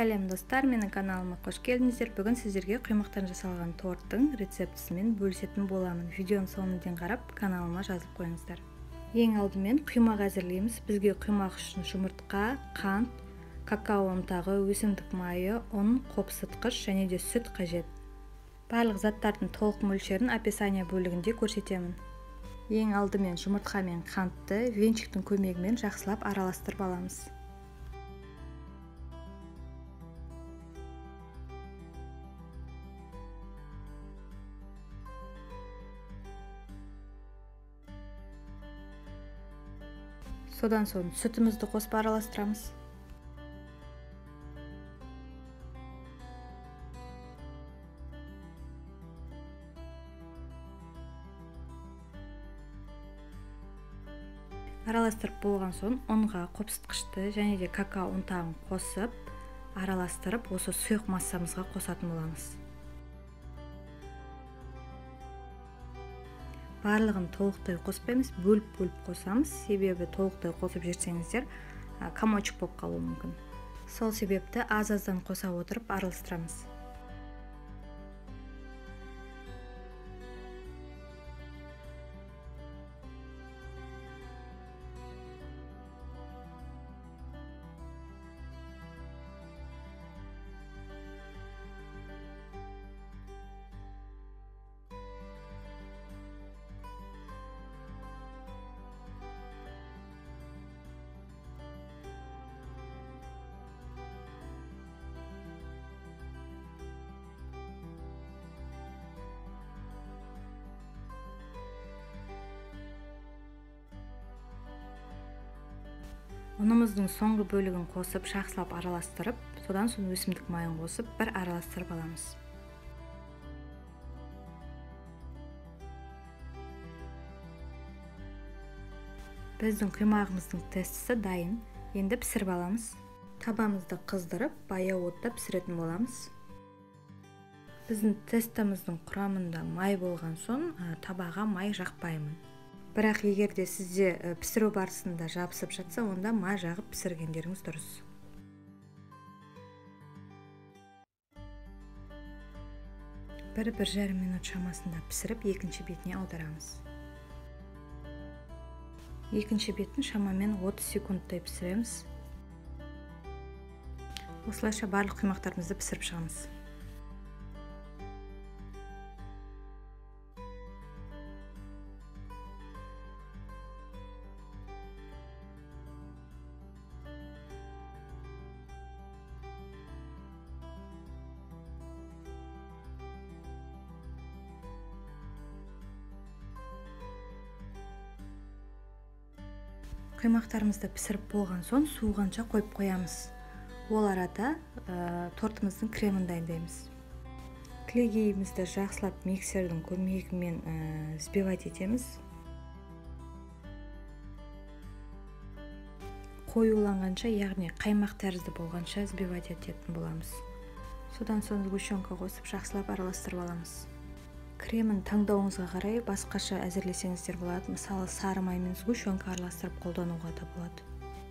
Сәлем достар, менің каналыма қош келдіңіздер. Бүгін сіздерге құймақтан жасалған торттың рецептісімен бөлісетін боламын. Видеоның соңына дейін қарап, каналыма жазылып қойыңыздар. Ең алдымен құймақ әзірлейміз. Бізге құймақ үшін жұмыртқа, қант, какао ұнтағы, өсімдік майы, ұн, қопсытқыш және де сүт қажет. Барлық заттардың толық мөлшерін описание бөлігінде көрсетемін. Ең алдымен жұмыртқа мен қантты венчиктің көмегімен жақсылап араластырып аламыз. Содан соң сүтімізді қосып араластырамыз. Араластырып болған соң ұнға қопсытқышты және де какао ұнтағын қосып, араластырып, осы сұйық массамызға қосатын боламыз. Барлығын толықтай қоспаймыз, бөліп қосамыз. Себебі толықтай қосып жерсеңіздер, комочек болып қалуы мүмкін. Сол себепті аз-аздан қоса отырып араластырамыз. Ұнымыздың соңғы бөлігін қосып, жақсылап араластырып, содан соң өсімдік майын қосып, бір араластырып аламыз. Біздің құймағымыздың тестісі дайын. Енді пісіріп аламыз. Табамызды қыздырып, баяу отта пісіретін боламыз. Біздің тестіміздің құрамында май болған соң, табаға май жақпаймын. Бірақ егер де сізде пісіру барысында жабысып жатса, онда май жағып пісіргендеріңіз дұрыс. Бір жарым минут шамасында пісіріп, екінші бетіне аударамыз. Екінші бетін шамамен 30 секундтай пісіреміз. Осылайша барлық құймақтарымызды пісіріп шығамыз. Құймақтарымызды пісіріп болған соң суығанша қойып қоямыз. Ол арада тортымыздың кремін дайындаймыз. Кілегейімізді жақсылап миксердің көмегімен взбивать етеміз. Қоюланғанша, яғни қаймақ тәрізді болғанша взбивать ететін боламыз. Содан соң сгущенка қосып жақсылап араластырып аламыз. Кремін таңдауыңызға қарай басқаша әзірлесеңіздер болады. Мысалы, сары май мен сгущенка араластырып қолдануға да болады.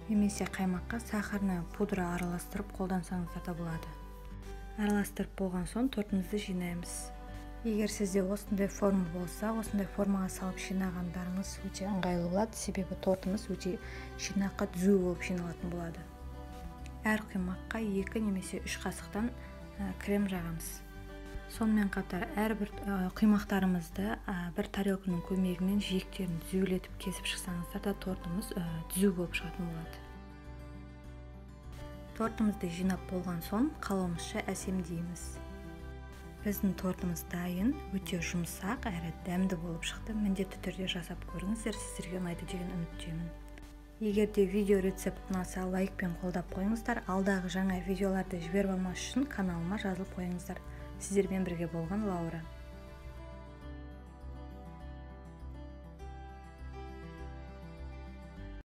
Немесе қаймаққа сахарный пудра араластырып қолдансаңыздар да болады. Араластырып болған соң тортымызды жинаймыз. Егер сізде осындай форма болса, осындай формаға салып жинағандарыңыз өте ыңғайлы болады, себебі тортымыз өте жинаққа түзу болып жиналатын болады. Әр құймаққа 2 немесе 3 қасықтан крем жағамыз. Сонымен қатар әрбір құймақтарымызды бір тарелканың көмегімен жиектерін түзулетіп кесіп шықсаңыздар да тортымыз түзу болып шығатын болады. Тортымызды жинап болған соң қалауымызша әсемдейміз. Біздің тортымыз дайын, өте жұмсақ әрі дәмді болып шықты. Міндетті түрде жасап көріңіздер, сіздерге ұнайды деген үміттемін. Егер де видео рецепт ұнаса, лайкпен қолдап қойыңыздар. Алдағы жаңа видеоларды жіберіп алмас үшін каналыма жазылып қойыңыздар. Сіздермен бірге болған Лаура.